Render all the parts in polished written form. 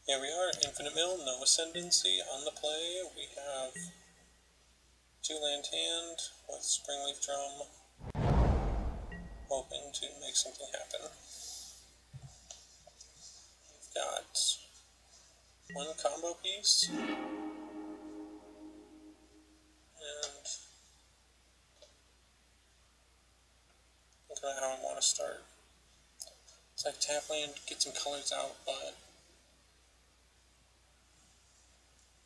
Here we are, Infinite Mill, no Ascendancy on the play. We have 2-land hand with Springleaf Drum, hoping to make something happen. We've got one combo piece, and think about how I want to start. It's like tap land, get some colors out, but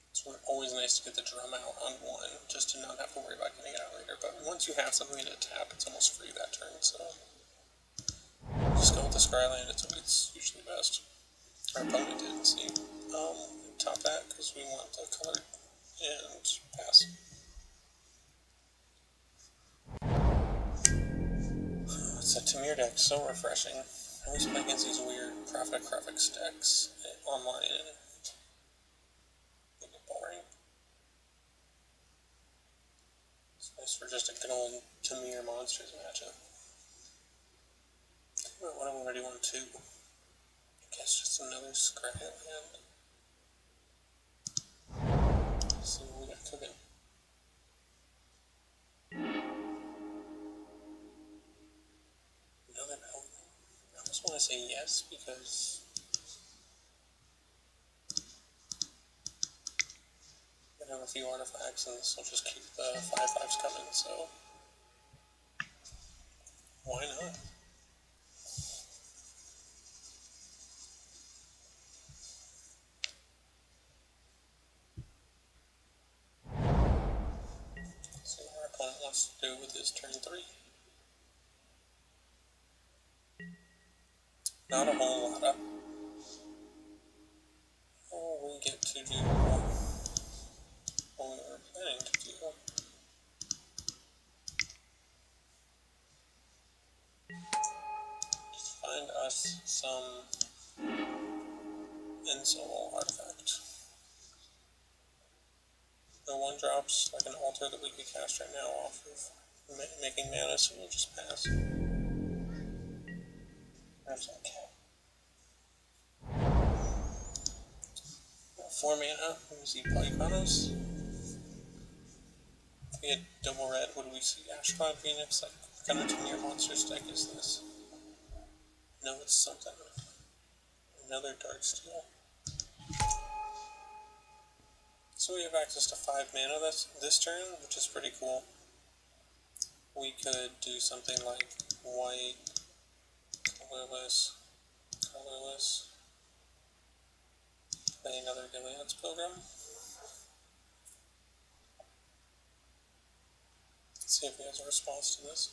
it's always nice to get the drum out on one, just to not have to worry about getting it out later. But once you have something in a tap, it's almost free that turn, so just go with the Scryland, it's usually best. Our opponent didn't see. Top that, because we want the color, and pass. It's a Temur deck, so refreshing. I always play against these weird Prophet decks online, and they get boring. It's nice for just a good old Temur Monsters matchup. What am I going to do on 2? I guess just another Scryland. Let's see what we got cooking. Another Pilgrim. I just want to say yes because I have a few artifacts and this will just keep the 5/5s coming, so why not? See what our opponent wants to do with his turn 3. Not a whole lot of. Oh, we get to do what we were planning to do. Just find us some Ensoul artifact. The 1-drops, like an altar that we could cast right now off of making mana, so we'll just pass. There's that cat. 4 mana, we see Polychronos. If we had double red, would we see Ashcon Phoenix? Like, what kind of Temur Monsters deck is this? No, it's something. Another Darksteel. So we have access to 5 mana this turn, which is pretty cool. We could do something like white, colorless, play another Gilead's Pilgrim. Let's see if he has a response to this.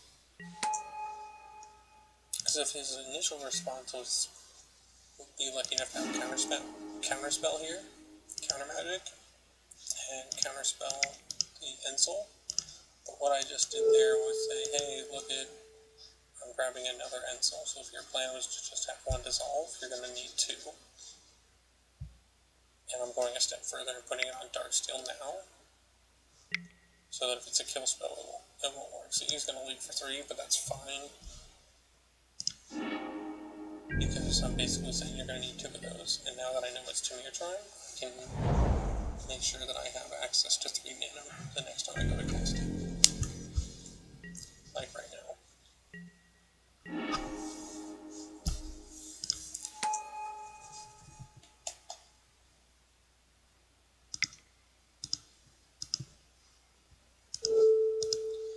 Because if his initial response was be lucky enough to have counterspell here, counter magic, and counterspell the Ensoul. But what I just did there was say, hey, look at, I'm grabbing another Ensoul, so if your plan was to just have 1 dissolve, you're going to need 2. And I'm going a step further and putting it on Darksteel now, so that if it's a kill spell, it won't work. So he's going to leave for 3, but that's fine. Because I'm basically saying you're going to need 2 of those, and now that I know it's Temur time, I can make sure that I have access to 3 mana the next time I go to cast it. Like right now.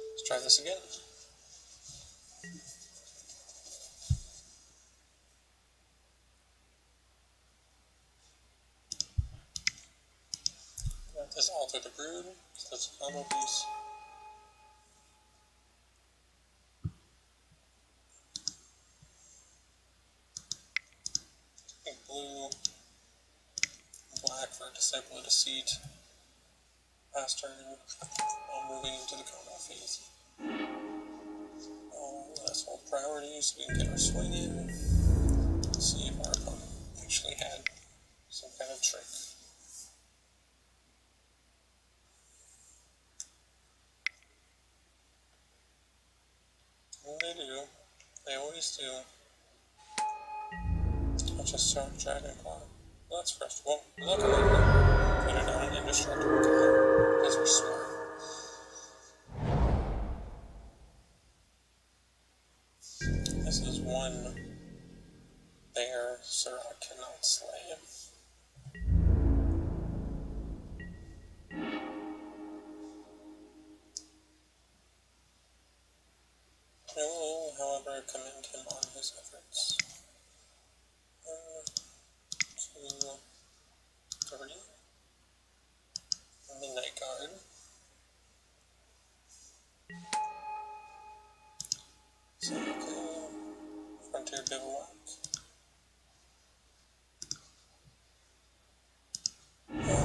Let's try this again. Got this Alter the Brood, so that's a combo piece. Blue, black for Disciple of Deceit. Last turn, while moving into the combo phase. Let's hold priority so we can get our swing in. Let's see if our opponent actually had some kind of trick. And they do. They always do. I'll just start dragonclaw. Well, that's frustrating. Well, luckily, put it on an indestructible guy, because we're smart. This is one bear surrak cannot slay. I will, however, commend him on his efforts. 2, 30. Midnight Guard. So, okay. Frontier Bivouac.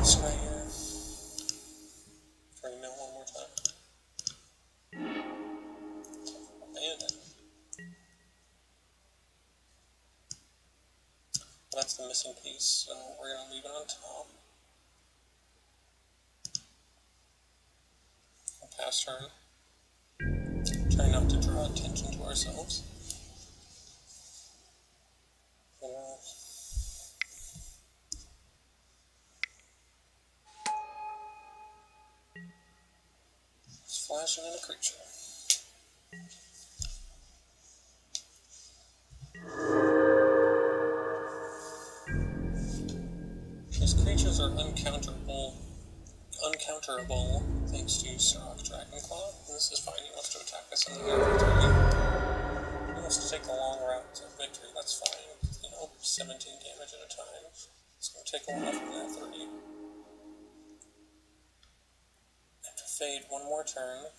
Sprayer. 3 mil one more time. Abandon. That's the missing piece, so we're going to leave it on top. Pass turn. Try not to draw attention to ourselves. Just flashing in a creature. These creatures are uncounterable thanks to surrak dragonclaw. This is fine. He wants to attack us in the air for 3. He wants to take the long route to victory. That's fine. 17 damage at a time. It's going to take a while from that 30. Have to fade one more turn.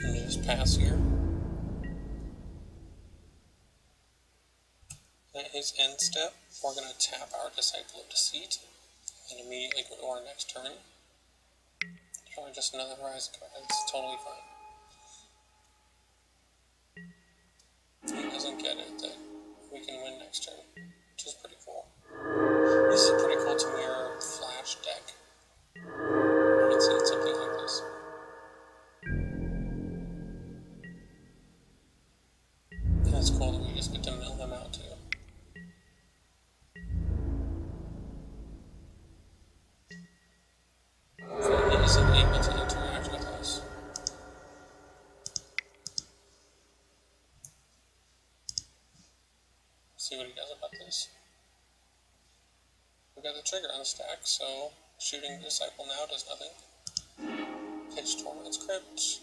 And just pass here. At his end step, we're going to tap our Disciple of Deceit and immediately go to our next turn. Probably just another rise card. It's totally fine. He doesn't get it that we can win next turn, which is pretty cool. This is a pretty cool Temur flash deck. I haven't seen something like this. And it's cool that we just get to mill him out too. He isn't able to interact with us. See what he does about this. We got the trigger on the stack, so shooting the Disciple now does nothing. Pitch Torment's Crypt.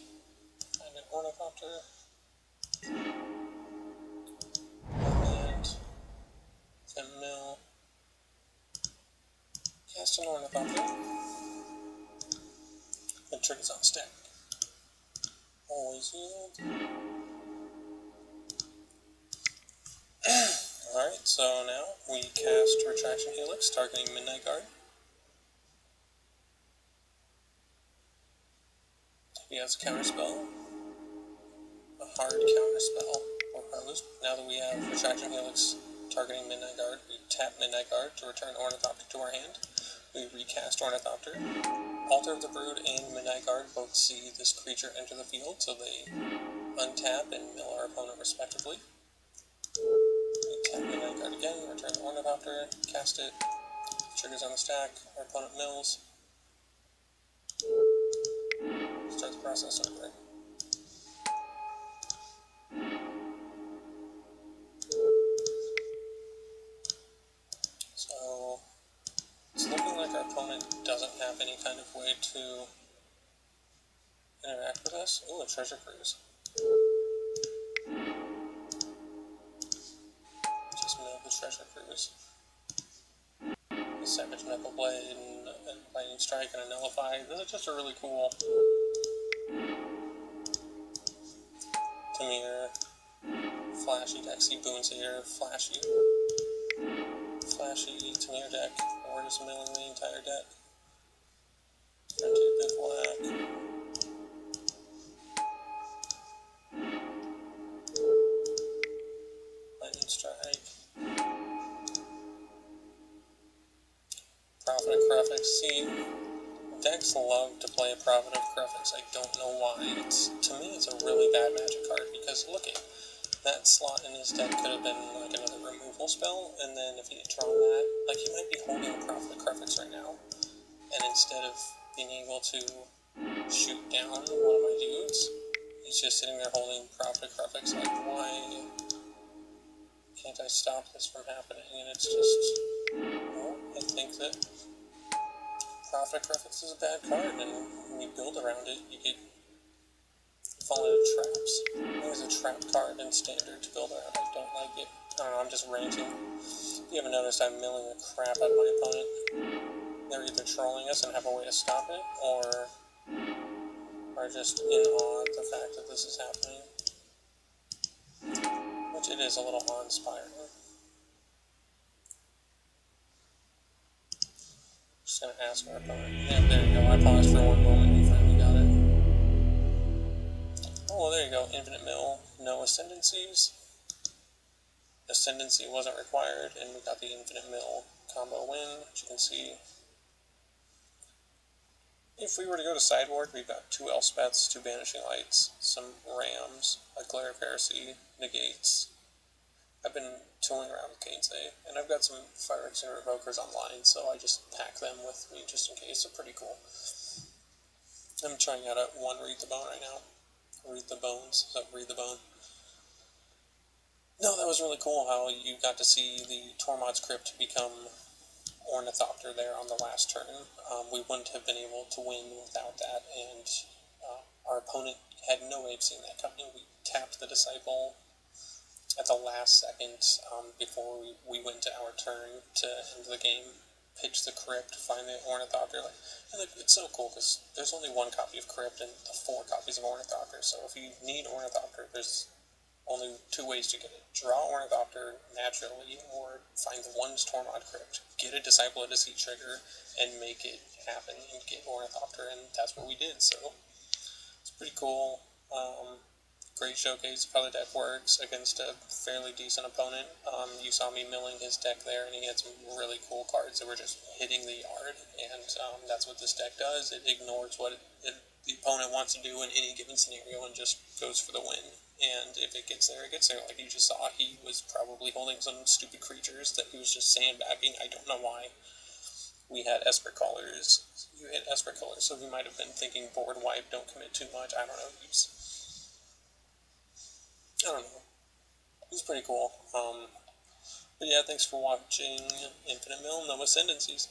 Find an Ornithopter. And then mill. Cast an Ornithopter. And triggers on stack. Always yield. Alright, so now we cast Retraction Helix, targeting Midnight Guard. He has a counterspell. A hard counterspell. Now that we have Retraction Helix targeting Midnight Guard, we tap Midnight Guard to return Ornithopter to our hand. We recast Ornithopter. Altar of the Brood and Midnight Guard both see this creature enter the field, so they untap and mill our opponent respectively. We tap Midnight Guard again, return the Ornithopter, cast it, triggers on the stack, our opponent mills. Start the process over. So, it's looking like our opponent doesn't have any kind of way to interact with us. Ooh, a Treasure Cruise. Just mill the Treasure Cruise. A Savage Knuckle Blade and Lightning Strike and a Nullify. This is just a really cool Temur, flashy deck. See boons here, flashy Temur deck. We're just milling the entire deck. Frontier Bivouac. Lightning Strike. Prophet of Crufix. See, decks love to play a Prophet of Crufix. I don't know why. To me, it's a really bad magic card because look at that slot in his deck could have been like another removal spell, and then if he had drawn that, like he might be holding a Prophet of Crufix right now, and instead of being able to shoot down one of my dudes, he's just sitting there holding Prophet of Crufix, like, why can't I stop this from happening? And it's just, well, I think that Prophet of Crufix is a bad card, and when you build around it, you get fall into traps. I think it's a trap card in Standard to build around. I don't like it. I don't know, I'm just ranting. If you haven't noticed, I'm milling the crap out of my opponent. They're either trolling us and have a way to stop it, or are just in awe at the fact that this is happening. Which it is a little awe-inspiring. Just gonna ask our opponent. Yeah, there you go. I paused for one moment and you finally got it. Oh, well, there you go. Infinite Mill, no Ascendancies. Ascendancy wasn't required, and we got the Infinite Mill combo win, which you can see. If we were to go to sideboard, we've got 2 Elspeths, 2 Banishing Lights, some Rams, a Glare of Heresy, Negates. I've been tooling around with Kainsei, and I've got some Fire Extinguisher Revokers online, so I just pack them with me just in case. They're pretty cool. I'm trying out a 1 Read the Bone right now. Read the Bones, so Read the Bone. No, that was really cool how you got to see the Tormod's Crypt become Ornithopter there on the last turn. We wouldn't have been able to win without that, and our opponent had no way of seeing that coming. We tapped the Disciple at the last second before we went to our turn to end the game, pitch the Crypt, find the Ornithopter. And it's so cool because there's only 1 copy of Crypt and 4 copies of Ornithopter, so if you need Ornithopter, there's only 2 ways to get it. Draw Ornithopter naturally, or find the 1 Tormod Crypt, get a Disciple of Deceit trigger, and make it happen and get Ornithopter, and that's what we did, so it's pretty cool. Great showcase of how the deck works against a fairly decent opponent. You saw me milling his deck there, and he had some really cool cards that were just hitting the yard, and that's what this deck does. It ignores what the opponent wants to do in any given scenario and just goes for the win. And if it gets there, it gets there. Like you just saw, he was probably holding some stupid creatures that he was just sandbagging. I don't know why. We had Esper Colors. You hit Esper Colors, so he might have been thinking board wipe, don't commit too much. I don't know. I don't know. It was pretty cool. But yeah, thanks for watching Infinite Mill, no Ascendancies.